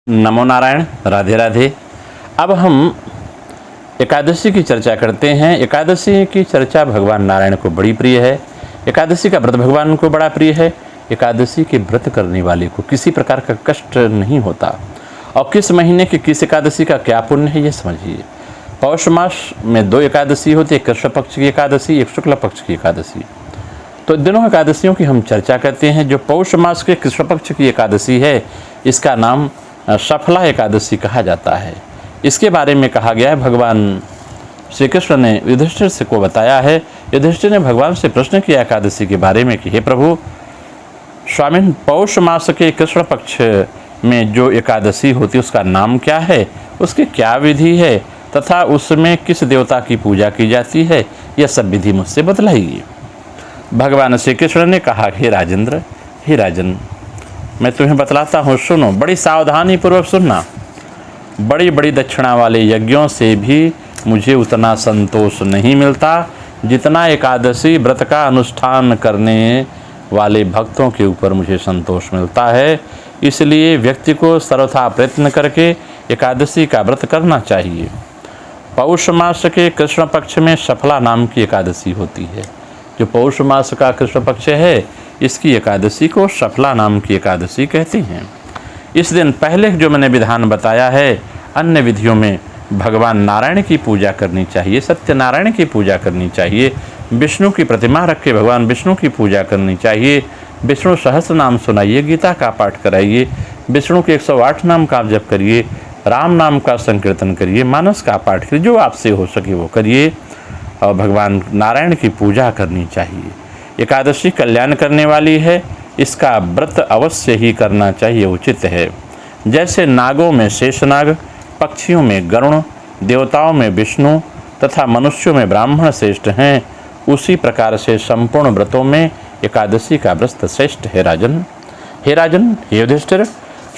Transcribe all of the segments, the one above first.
नमो नारायण, राधे राधे। अब हम एकादशी की चर्चा करते हैं। एकादशी की चर्चा भगवान नारायण को बड़ी प्रिय है। एकादशी का व्रत भगवान को बड़ा प्रिय है। एकादशी के व्रत करने वाले को किसी प्रकार का कष्ट नहीं होता। और किस महीने की किस एकादशी का क्या पुण्य है ये समझिए। पौष मास में 2 एकादशी होती है, एक कृष्ण पक्ष की एकादशी, एक शुक्ल पक्ष की एकादशी। तो दोनों एकादशियों की हम चर्चा करते हैं। जो पौष मास के कृष्ण पक्ष की एकादशी है, इसका नाम सफला एकादशी कहा जाता है। इसके बारे में कहा गया है, भगवान श्री कृष्ण ने युधिष्ठिर से को बताया है। युधिष्ठिर ने भगवान से प्रश्न किया एकादशी के बारे में कि हे प्रभु स्वामिन, पौष मास के कृष्ण पक्ष में जो एकादशी होती है उसका नाम क्या है, उसकी क्या विधि है तथा उसमें किस देवता की पूजा की जाती है, यह सब विधि मुझसे बतलाइए। भगवान श्री कृष्ण ने कहा, हे राजेंद्र, हे राजन, मैं तुम्हें बतलाता हूँ, सुनो, बड़ी सावधानी पूर्वक सुनना। बड़ी बड़ी दक्षिणा वाले यज्ञों से भी मुझे उतना संतोष नहीं मिलता जितना एकादशी व्रत का अनुष्ठान करने वाले भक्तों के ऊपर मुझे संतोष मिलता है। इसलिए व्यक्ति को सर्वथा प्रयत्न करके एकादशी का व्रत करना चाहिए। पौष मास के कृष्ण पक्ष में सफला नाम की एकादशी होती है। जो पौष मास का कृष्ण पक्ष है, इसकी एकादशी को सफला नाम की एकादशी कहते हैं। इस दिन पहले जो मैंने विधान बताया है, अन्य विधियों में भगवान नारायण की पूजा करनी चाहिए, सत्यनारायण की पूजा करनी चाहिए, विष्णु की प्रतिमा रख के भगवान विष्णु की पूजा करनी चाहिए, विष्णु सहस्त्र नाम सुनाइए, गीता का पाठ कराइए, विष्णु के 108 नाम का जप करिए, राम नाम का संकीर्तन करिए, मानस का पाठ करिए, जो आपसे हो सके वो करिए और भगवान नारायण की पूजा करनी चाहिए। एकादशी कल्याण करने वाली है, इसका व्रत अवश्य ही करना चाहिए, उचित है। जैसे नागों में शेषनाग, पक्षियों में गरुण, देवताओं में विष्णु तथा मनुष्यों में ब्राह्मण श्रेष्ठ हैं, उसी प्रकार से संपूर्ण व्रतों में एकादशी का व्रत श्रेष्ठ है। राजन, हे राजन, हे युधिष्ठिर,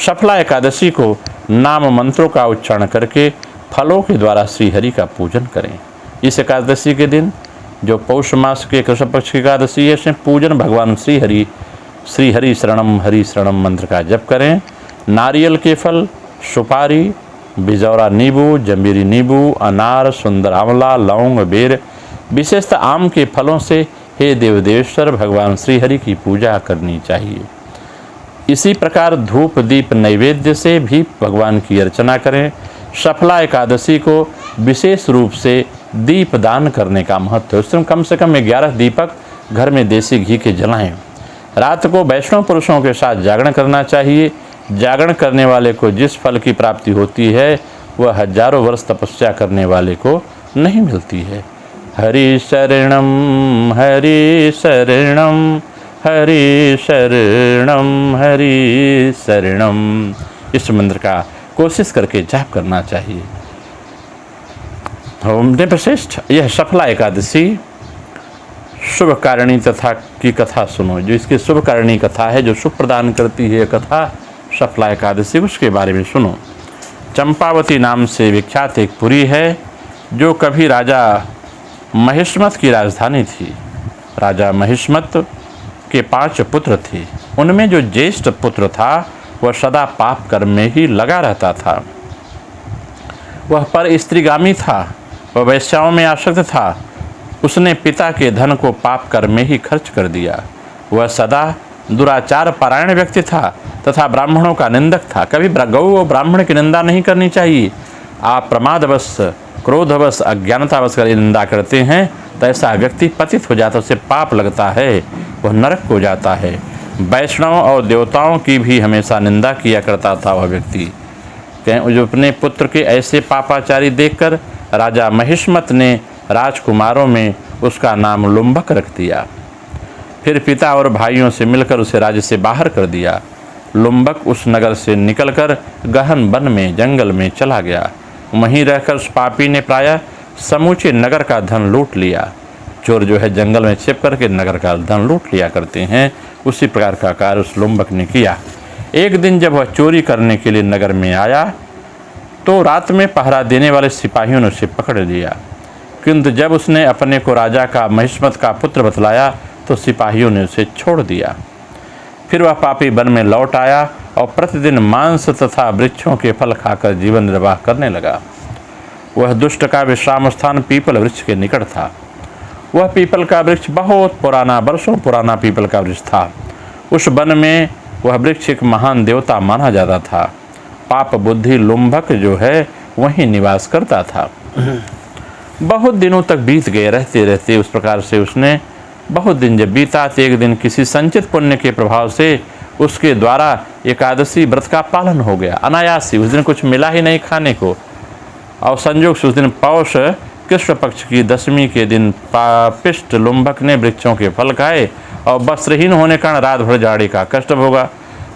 सफला एकादशी को नाम मंत्रों का उच्चारण करके फलों के द्वारा श्रीहरि का पूजन करें। इस एकादशी के दिन जो पौष मास के कृष्ण पक्ष की एकादशी है, इसमें पूजन भगवान श्री हरि शरणम मंत्र का जप करें। नारियल के फल, सुपारी, बिजौरा नींबू, जंबीरी नींबू, अनार, सुंदर आंवला, लौंग, बेर, विशेषतः आम के फलों से हे देवदेवेश्वर भगवान श्री हरि की पूजा करनी चाहिए। इसी प्रकार धूप दीप नैवेद्य से भी भगवान की अर्चना करें। सफला एकादशी को विशेष रूप से दीप दान करने का महत्व है। उस दिन कम से कम 11 दीपक घर में देसी घी के जलाएं। रात को वैष्णव पुरुषों के साथ जागरण करना चाहिए। जागरण करने वाले को जिस फल की प्राप्ति होती है, वह हजारों वर्ष तपस्या करने वाले को नहीं मिलती है। हरि शरणम हरि शरणम हरि शरणम हरि शरणम, इस मंत्र का कोशिश करके जाप करना चाहिए। श्रेष्ठ यह सफला एकादशी शुभ कारिणी तथा की कथा सुनो। जो इसकी शुभ कारिणी कथा है, जो शुभ प्रदान करती है कथा सफला एकादशी, उसके बारे में सुनो। चंपावती नाम से विख्यात एक पुरी है, जो कभी राजा महिष्मत की राजधानी थी। राजा महिष्मत के 5 पुत्र थे। उनमें जो ज्येष्ठ पुत्र था, वह सदा पाप कर्म में ही लगा रहता था। वह पर स्त्रीगामी था, वह वैश्याओं में आसक्त था। उसने पिता के धन को पाप कर्म में ही खर्च कर दिया। वह सदा दुराचार परायण व्यक्ति था तथा ब्राह्मणों का निंदक था। कभी गौ और ब्राह्मण की निंदा नहीं करनी चाहिए। आप प्रमादवश, क्रोधवश, अज्ञानतावश कर निंदा करते हैं तो ऐसा व्यक्ति पतित हो जाता है, उसे पाप लगता है, वह नरक हो जाता है। वैष्णव और देवताओं की भी हमेशा निंदा किया करता था वह व्यक्ति। जो अपने पुत्र के ऐसे पापाचारी देखकर राजा महिष्मत ने राजकुमारों में उसका नाम लुम्बक रख दिया। फिर पिता और भाइयों से मिलकर उसे राज्य से बाहर कर दिया। लुम्बक उस नगर से निकलकर गहन वन में जंगल में चला गया। वहीं रहकर उस पापी ने प्रायः समूचे नगर का धन लूट लिया। चोर जो है जंगल में छिप करके नगर का धन लूट लिया करते हैं, उसी प्रकार का कार्य उस लुम्बक ने किया। एक दिन जब वह चोरी करने के लिए नगर में आया तो रात में पहरा देने वाले सिपाहियों ने उसे पकड़ लिया। किंतु जब उसने अपने को राजा का महिष्मत का पुत्र बतलाया तो सिपाहियों ने उसे छोड़ दिया। फिर वह पापी वन में लौट आया और प्रतिदिन मांस तथा वृक्षों के फल खाकर जीवन निर्वाह करने लगा। वह दुष्ट का विश्राम स्थान पीपल वृक्ष के निकट था। वह पीपल का वृक्ष बहुत पुराना, वर्षों पुराना पीपल का वृक्ष था। उस वन में वह वृक्ष एक महान देवता माना जाता था। पाप बुद्धि लुम्भक जो है वहीं निवास करता था। बहुत दिनों तक बीत गए। रहते रहते उस प्रकार से उसने बहुत दिन जब बीता तो एक दिन किसी संचित पुण्य के प्रभाव से उसके द्वारा एकादशी व्रत का पालन हो गया। अनायास ही उस दिन कुछ मिला ही नहीं खाने को, और संयोग से उस दिन पौष कृष्ण पक्ष की दशमी के दिन पापिष्ट लुम्भक ने वृक्षों के फल खाए और वस्त्रहीन होने कारण रात भर जाड़े का कष्ट भोगा।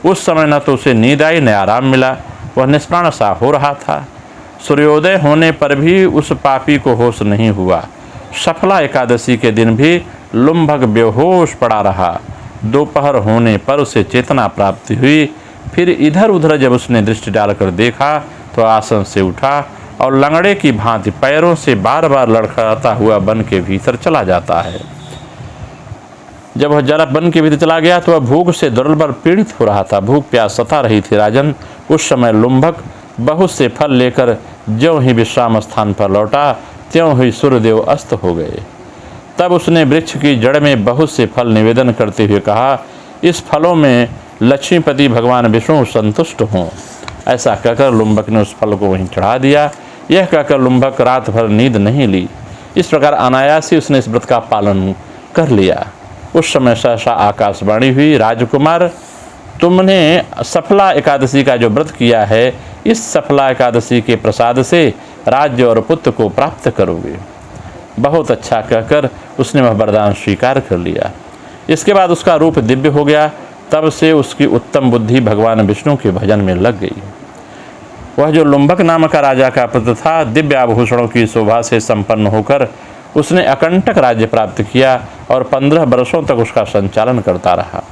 उस समय न तो उसे नींद आई न आराम मिला। वह निष्प्राण सा हो रहा था। सूर्योदय होने पर भी उस पापी को होश नहीं हुआ। सफला एकादशी के दिन भी लुम्भक बेहोश पड़ा रहा। दोपहर होने पर उसे चेतना प्राप्ति हुई। फिर इधर उधर जब उसने दृष्टि डालकर देखा तो आसन से उठा और लंगड़े की भांति पैरों से बार बार लड़खड़ाता हुआ वन के भीतर चला जाता है। जब वह जरा वन के भीतर चला गया तो वह भूख से दुर्बल पीड़ित हो रहा था। भूख प्यास सता रही थी। राजन, उस समय लुम्भक बहुत से फल लेकर ज्यों ही विश्राम स्थान पर लौटा त्यों ही सूर्यदेव अस्त हो गए। तब उसने वृक्ष की जड़ में बहुत से फल निवेदन करते हुए कहा, इस फलों में लक्ष्मीपति भगवान विष्णु संतुष्ट हों। ऐसा कहकर लुम्भक ने उस फल को वहीं चढ़ा दिया। यह कहकर लुम्भक रात भर नींद नहीं ली। इस प्रकार अनायास ही उसने इस व्रत का पालन कर लिया। उस समय सहसा आकाशवाणी हुई, राजकुमार, तुमने सफला एकादशी का जो व्रत किया है, इस सफला एकादशी के प्रसाद से राज्य और पुत्र को प्राप्त करोगे। बहुत अच्छा कहकर उसने वह वरदान स्वीकार कर लिया। इसके बाद उसका रूप दिव्य हो गया। तब से उसकी उत्तम बुद्धि भगवान विष्णु के भजन में लग गई। वह जो लुम्भक नाम का राजा का पुत्र था, दिव्य आभूषणों की शोभा से संपन्न होकर उसने अकंटक राज्य प्राप्त किया और 15 वर्षों तक उसका संचालन करता रहा।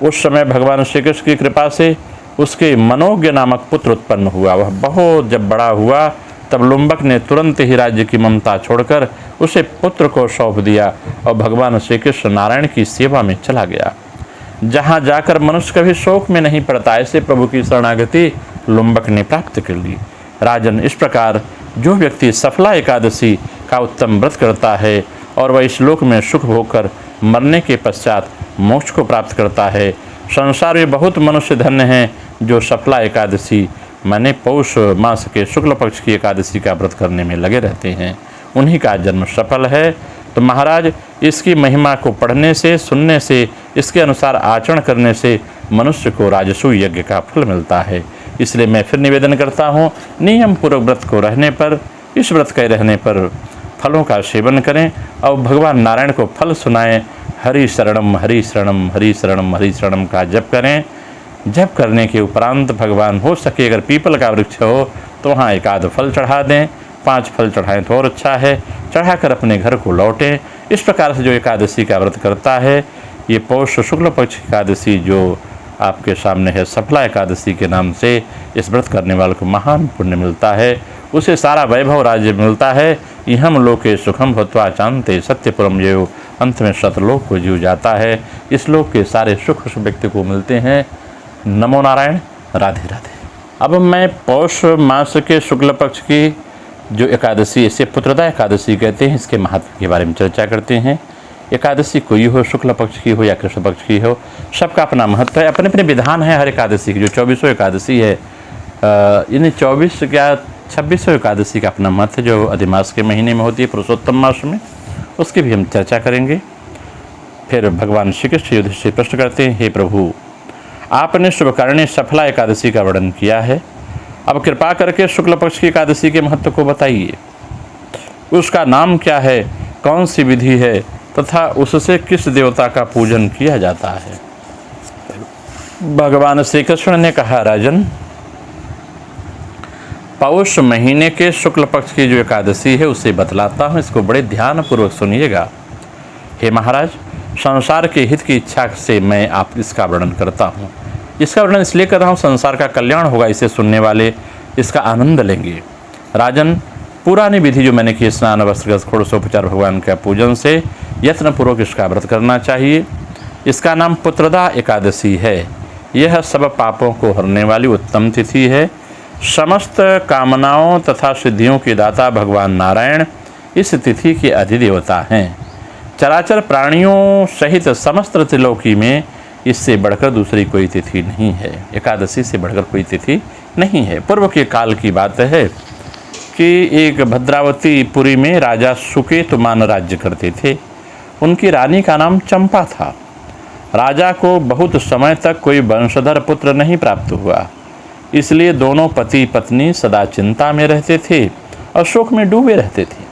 उस समय भगवान श्री कृष्ण की कृपा से उसके मनोज्ञ नामक पुत्र उत्पन्न हुआ। वह बहुत जब बड़ा हुआ तब लुम्भक ने तुरंत ही राज्य की ममता छोड़कर उसे पुत्र को सौंप दिया और भगवान श्री कृष्ण नारायण की सेवा में चला गया। जहाँ जाकर मनुष्य कभी शोक में नहीं पड़ता, ऐसे प्रभु की शरणागति लुम्भक ने प्राप्त कर ली। राजन, इस प्रकार जो व्यक्ति सफला एकादशी का उत्तम व्रत करता है और वह इस लोक में सुख होकर मरने के पश्चात मोक्ष को प्राप्त करता है। संसार में बहुत मनुष्य धन्य हैं जो सफला एकादशी माने पौष मास के शुक्ल पक्ष की एकादशी का व्रत करने में लगे रहते हैं। उन्हीं का जन्म सफल है। तो महाराज, इसकी महिमा को पढ़ने से, सुनने से, इसके अनुसार आचरण करने से मनुष्य को राजसूय यज्ञ का फल मिलता है। इसलिए मैं फिर निवेदन करता हूँ, नियम पूर्वक व्रत को रहने पर, इस व्रत के रहने पर फलों का सेवन करें और भगवान नारायण को फल सुनाएं। हरि शरणम हरि शरणम हरि शरणम हरि शरणम का जप करें। जप करने के उपरांत भगवान हो सके अगर पीपल का वृक्ष हो तो वहाँ एक आध फल चढ़ा दें। 5 फल चढ़ाएं तो और अच्छा है। चढ़ाकर अपने घर को लौटें। इस प्रकार से जो एकादशी का व्रत करता है, ये पौष शुक्ल पक्ष एकादशी जो आपके सामने है, सफला एकादशी के नाम से इस व्रत करने वाले को महान पुण्य मिलता है। उसे सारा वैभव राज्य मिलता है। इहम लोके सुखम भत्वा चांते सत्यपुरम येव, अंत में सतलोक को जीव जाता है। इस लोक के सारे सुख उस व्यक्ति को मिलते हैं। नमो नारायण। राधे राधे। अब मैं पौष मास के शुक्ल पक्ष की जो एकादशी, इसे पुत्रदा एकादशी कहते हैं, इसके महत्व के बारे में चर्चा करते हैं। एकादशी कोई हो, शुक्ल पक्ष की हो या कृष्ण पक्ष की हो, सबका अपना महत्व है, अपने अपने विधान है। हर एकादशी की जो 2400 एकादशी है, इन 24 क्या 2600 एकादशी का अपना महत्व है, जो अधिमास के महीने में होती है, पुरुषोत्तम मास में, उसकी भी हम चर्चा करेंगे। फिर भगवान श्री कृष्ण युधिष्ठिर से प्रश्न करते हैं, हे प्रभु, आपने शुभकर्णी सफला एकादशी का वर्णन किया है, अब कृपा करके शुक्ल पक्ष की एकादशी के महत्व को बताइए। उसका नाम क्या है, कौन सी विधि है तथा उससे किस देवता का पूजन किया जाता है। भगवान श्री कृष्ण ने कहा, राजन, पौष महीने के शुक्ल पक्ष की जो एकादशी है उसे बतलाता हूँ, इसको बड़े ध्यान पूर्वक सुनिएगा। हे महाराज, संसार के हित की इच्छा से मैं आप इसका वर्णन करता हूँ। इसका वर्णन इसलिए कर रहा हूँ, संसार का कल्याण होगा, इसे सुनने वाले इसका आनंद लेंगे। राजन, पुरानी विधि जो मैंने की, स्नान वस्त्र षोडशोपचार भगवान के पूजन से यत्नपूर्वक इसका व्रत करना चाहिए। इसका नाम पुत्रदा एकादशी है। यह सब पापों को हरने वाली उत्तम तिथि है। समस्त कामनाओं तथा सिद्धियों के दाता भगवान नारायण इस तिथि के अधिदेवता हैं। चराचर प्राणियों सहित समस्त त्रिलोकी में इससे बढ़कर दूसरी कोई तिथि नहीं है। एकादशी से बढ़कर कोई तिथि नहीं है। पूर्व के काल की बात है कि एक भद्रावती पुरी में राजा सुकेतुमान राज्य करते थे। उनकी रानी का नाम चंपा था। राजा को बहुत समय तक कोई वंशधर पुत्र नहीं प्राप्त हुआ, इसलिए दोनों पति पत्नी सदा चिंता में रहते थे और शोक में डूबे रहते थे।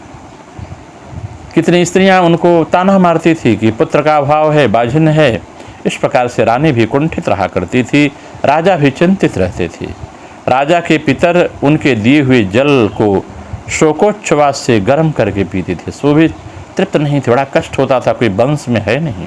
कितनी स्त्रियां उनको ताना मारती थी कि पुत्र का अभाव है, बाझिन है। इस प्रकार से रानी भी कुंठित रहा करती थी, राजा भी चिंतित रहते थे। राजा के पितर उनके दिए हुए जल को शोकोच्छ्वास से गर्म करके पीते थे, सो भी तृप्त नहीं थे। बड़ा कष्ट होता था, कोई वंश में है नहीं।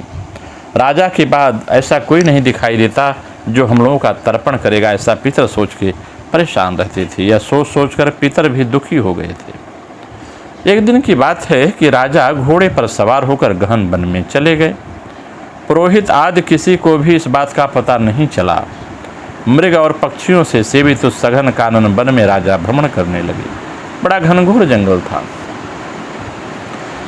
राजा के बाद ऐसा कोई नहीं दिखाई देता जो हम लोगों का तर्पण करेगा, ऐसा पितर सोच के परेशान रहते थे। यह सोच सोच कर पितर भी दुखी हो गए थे। एक दिन की बात है कि राजा घोड़े पर सवार होकर गहन वन में चले गए। पुरोहित आदि किसी को भी इस बात का पता नहीं चला। मृग और पक्षियों से सेवित उस सघन कानन वन में राजा भ्रमण करने लगे। बड़ा घनघोर जंगल था।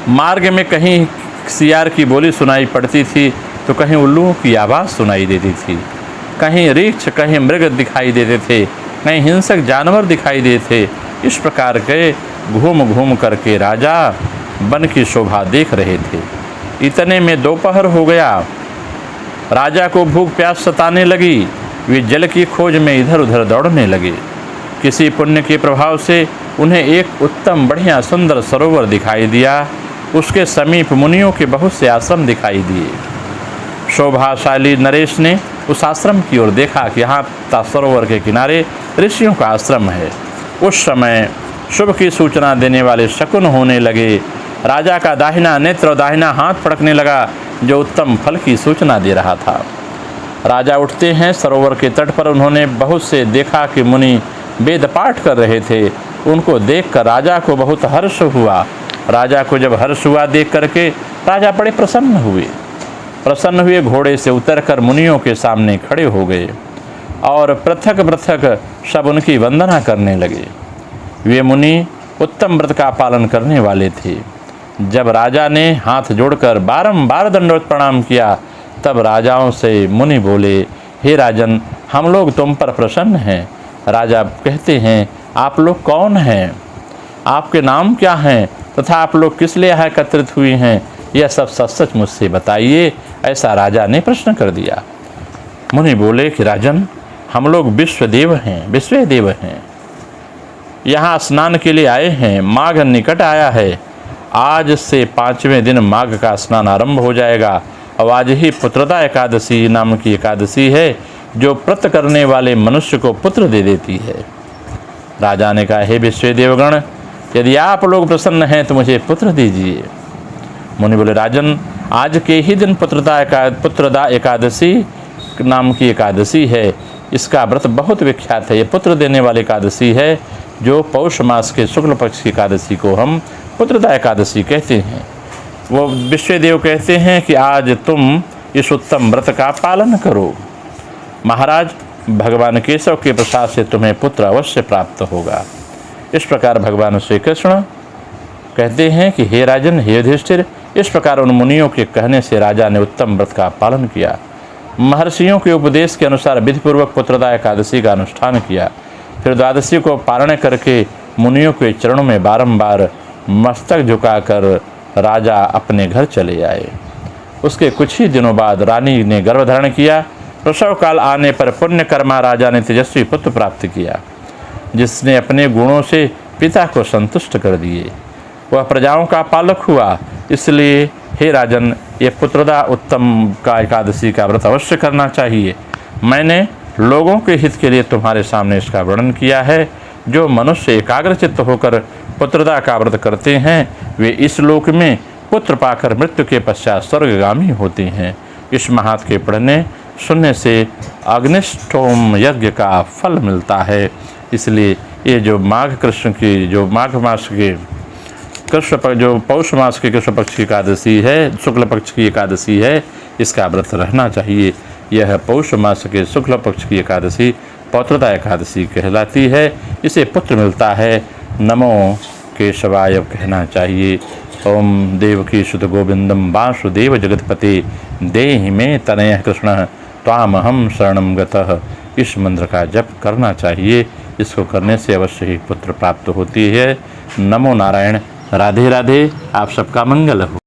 मार्ग में कहीं सियार की बोली सुनाई पड़ती थी तो कहीं उल्लुओं की आवाज़ सुनाई देती थी। कहीं रीछ, कहीं मृग दिखाई देते थे, कहीं हिंसक जानवर दिखाई देते थे। इस प्रकार के घूम घूम करके राजा वन की शोभा देख रहे थे। इतने में दोपहर हो गया। राजा को भूख प्यास सताने लगी। वे जल की खोज में इधर उधर दौड़ने लगे। किसी पुण्य के प्रभाव से उन्हें एक उत्तम बढ़िया सुंदर सरोवर दिखाई दिया। उसके समीप मुनियों के बहुत से आश्रम दिखाई दिए। शोभाशाली नरेश ने उस आश्रम की ओर देखा कि यहाँ सरोवर के किनारे ऋषियों का आश्रम है। उस समय शुभ की सूचना देने वाले शकुन होने लगे। राजा का दाहिना नेत्र और दाहिना हाथ फड़कने लगा, जो उत्तम फल की सूचना दे रहा था। राजा उठते हैं। सरोवर के तट पर उन्होंने बहुत से देखा कि मुनि वेद पाठ कर रहे थे। उनको देखकर राजा को बहुत हर्ष हुआ। राजा को जब हर्ष हुआ देख करके राजा बड़े प्रसन्न हुए। घोड़े से उतरकर मुनियों के सामने खड़े हो गए और पृथक पृथक सब उनकी वंदना करने लगे। वे मुनि उत्तम व्रत का पालन करने वाले थे। जब राजा ने हाथ जोड़कर बारंबार दंडवत प्रणाम किया, तब राजाओं से मुनि बोले, हे राजन, हम लोग तुम पर प्रसन्न हैं। राजा कहते हैं, आप लोग कौन हैं? आपके नाम क्या हैं तथा आप लोग किस लिए यहाँ एकत्रित हुए हैं? यह सब सच सच मुझसे बताइए। ऐसा राजा ने प्रश्न कर दिया। मुनि बोले कि राजन, हम लोग विश्वदेव हैं। यहाँ स्नान के लिए आए हैं। माघ निकट आया है। आज से 5वें दिन माघ का स्नान आरंभ हो जाएगा। और आज ही पुत्रदा एकादशी नाम की एकादशी है, जो व्रत करने वाले मनुष्य को पुत्र दे देती है। राजा ने कहा, हे विश्वदेवगण, यदि आप लोग प्रसन्न हैं तो मुझे पुत्र दीजिए। मुनि बोले, राजन, आज के ही दिन पुत्रदा एकादशी नाम की एकादशी है। इसका व्रत बहुत विख्यात है। ये पुत्र देने वाली एकादशी है, जो पौष मास के शुक्ल पक्ष की एकादशी को हम पुत्रदा एकादशी कहते हैं। वो विश्वदेव कहते हैं कि आज तुम इस उत्तम व्रत का पालन करो। महाराज, भगवान केशव के प्रसाद से तुम्हें पुत्र अवश्य प्राप्त होगा। इस प्रकार भगवान श्री कृष्ण कहते हैं कि हे राजन, हे युधिष्ठिर, इस प्रकार उन मुनियों के कहने से राजा ने उत्तम व्रत का पालन किया। महर्षियों के उपदेश के अनुसार विधिपूर्वक पुत्रदा एकादशी का अनुष्ठान किया। फिर द्वादशी को पारण करके मुनियों के चरणों में बारंबार मस्तक झुकाकर राजा अपने घर चले आए। उसके कुछ ही दिनों बाद रानी ने गर्भ धारण किया। प्रसव काल आने पर पुण्यकर्मा राजा ने तेजस्वी पुत्र प्राप्त किया, जिसने अपने गुणों से पिता को संतुष्ट कर दिए। वह प्रजाओं का पालक हुआ। इसलिए हे राजन, ये पुत्रदा उत्तम का एकादशी का व्रत अवश्य करना चाहिए। मैंने लोगों के हित के लिए तुम्हारे सामने इसका वर्णन किया है। जो मनुष्य एकाग्रचित्त होकर पुत्रदा का व्रत करते हैं, वे इस लोक में पुत्र पाकर मृत्यु के पश्चात स्वर्गगामी होते हैं। इस महात्म के पढ़ने सुनने से अग्निष्टोम यज्ञ का फल मिलता है। इसलिए ये जो माघ कृष्ण की जो माघ मास के जो पौष मास के कृष्ण पक्ष की एकादशी है, शुक्ल पक्ष की एकादशी है, इसका व्रत रहना चाहिए। यह पौष मास के शुक्ल पक्ष की एकादशी पौत्रता एकादशी कहलाती है। इसे पुत्र मिलता है। नमो केशवाय कहना चाहिए। ओम देवकी सुत गोविंदम वासुदेव जगतपते देहि मे तनय कृष्ण त्वामहम शरणम गतः। इस मंत्र का जप करना चाहिए। इसको करने से अवश्य ही पुत्र प्राप्त होती है। नमो नारायण। राधे राधे। आप सबका मंगल हो।